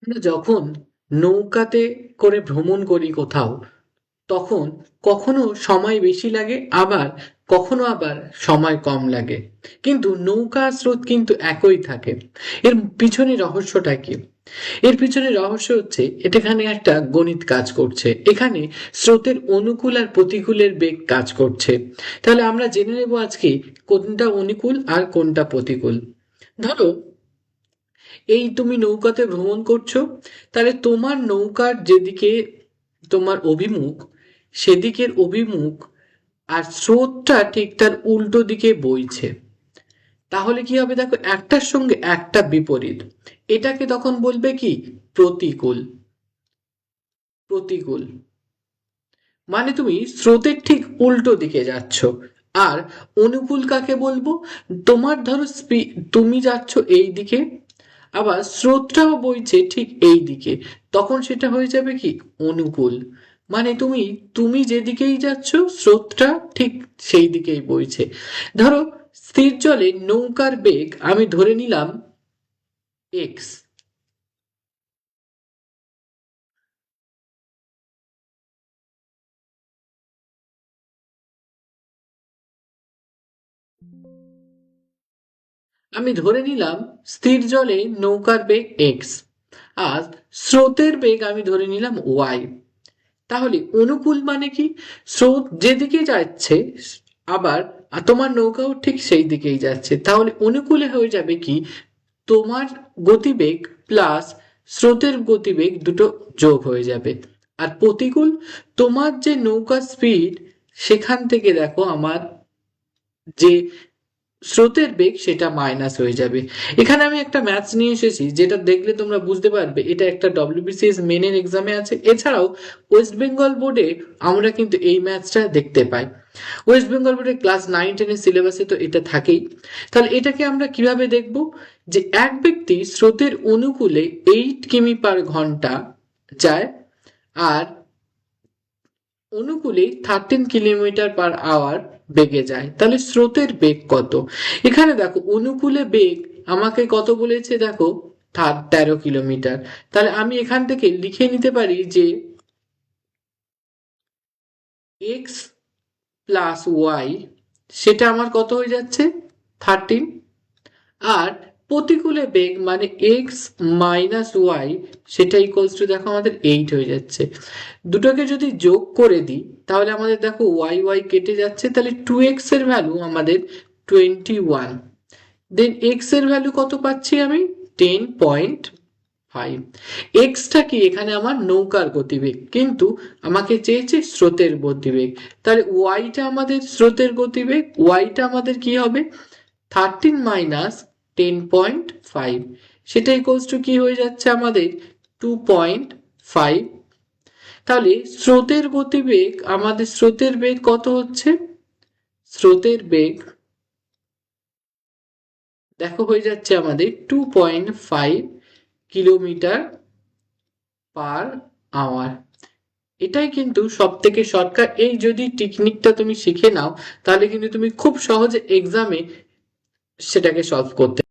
আমরা যখন নৌকাতে করে ভ্রমণ করি কোথাও, তখন কখনো সময় বেশি লাগে, আবার কখনো আবার সময় কম লাগে, কিন্তু নৌকা স্রোত কিন্তু একই থাকে। এর পিছনে রহস্যটা কি? এর পিছনে রহস্য হচ্ছে এখানে একটা গণিত কাজ করছে। এখানে স্রোতের অনুকূল আর প্রতিকূলের বেগ কাজ করছে। তাহলে আমরা জেনে নেব আজকে কোনটা অনুকূল আর কোনটা প্রতিকূল। ধরো, এই তুমি নৌকাতে ভ্রমণ করছো, তাহলে তোমার নৌকার যেদিকে তোমার অভিমুখ, সেদিকের অভিমুখ আর স্রোতটা ঠিক তার উল্টো দিকে বইছে। তাহলে কি হবে দেখো, একটার সঙ্গে একটা বিপরীত। এটাকে তখন বলবে কি? প্রতিকূল। প্রতিকূল মানে তুমি স্রোতের ঠিক উল্টো দিকে যাচ্ছ। আর অনুকূল কাকে বলবো? তোমার ধরো তুমি যাচ্ছ এই দিকে, আবার স্রোতটাও বইছে ঠিক এই দিকে, তখন সেটা হয়ে যাবে কি? অনুকূল। মানে তুমি তুমি যেদিকেই যাচ্ছ, স্রোতটা ঠিক সেই দিকেই বইছে। ধরো, স্থির জলে নৌকার বেগ আমি ধরে নিলাম এক্স। আমি ধরে নিলাম স্থির জলে নৌকার বেগ এক্স, আর স্রোতের বেগ আমি ধরে নিলাম ওয়াই। তাহলে অনুকূল মানে কি? স্রোত যেদিকে যাচ্ছে, আবার তোমার নৌকাও ঠিক সেই দিকেই যাচ্ছে, তাহলে অনুকূলে হয়ে যাবে কি? তোমার গতিবেগ প্লাস স্রোতের গতিবেগ দুটো যোগ হয়ে যাবে। আর প্রতিকূল, তোমার যে নৌকার স্পিড, সেখান থেকে দেখো আমার যে স্রোতের বেগ সেটা মাইনাস হয়ে যাবে। এখানে আমি একটা ম্যাথস নিয়ে এসেছি, যেটা দেখলে তোমরা বুঝতে পারবে এটা একটা ডব্লিউবিসিএস মেনের এক্সামে আছে। এছাড়াও ওয়েস্ট বেঙ্গল বোর্ডে আমরা কিন্তু এই ম্যাথসটা দেখতে পাই। ওয়েস্ট বেঙ্গল বোর্ডে ক্লাস 9-10 সিলেবাসে তো এটা থাকেই। তাহলে এটাকে আমরা কিভাবে দেখব? যে এক ব্যক্তি স্রোতের অনুকূলে 8 কিমি/ঘন্টা যায়, আর অনুকূলে 13 কিলোমিটার/আওয়ার বেগে যায়, তাহলে স্রোতের বেগ কত? এখানে দেখো অনুকূলে বেগ আমাকে কত বলেছে, দেখো 13 কিলোমিটার। তাহলে আমি এখান থেকে লিখে নিতে পারি যে এক্স প্লাস ওয়াই, সেটা আমার কত হয়ে যাচ্ছে? 13। আর প্রতিকূলে বেগ মানে এক্স মাইনাস ওয়াই, সেটা ইকুয়ালস টু দেখো আমাদের 8 হয়ে যাচ্ছে। দুটোকে যদি যোগ করে দিই, তাহলে আমাদের দেখো ওয়াই ওয়াই কেটে যাচ্ছে, তাহলে 2x এর ভ্যালু আমাদের 21। দেন এক্স এর ভ্যালু কত পাচ্ছি আমি? 10.5। এক্সটা কি? এখানে আমার নৌকার গতিবেগ, কিন্তু আমাকে চেয়েছে স্রোতের গতিবেগ। তাহলে ওয়াইটা আমাদের স্রোতের গতিবেগ, ওয়াইটা আমাদের কি হবে? 13 - 10.5, সেটা ইকুয়ালস টু কি হয়ে যাচ্ছে আমাদের? 2.5। তাহলে স্রোতের গতিবেগ, আমাদের স্রোতের বেগ কত হচ্ছে? স্রোতের বেগ দেখো হয়ে যাচ্ছে আমাদের 2.5 কিলোমিটার/আওয়ার। এটাই কিন্তু সব থেকে শর্টকাট। এই যদি টেকনিকটা তুমি শিখে নাও, তাহলে কিন্তু তুমি খুব সহজে এক্সামে সেটাকে সলভ করতে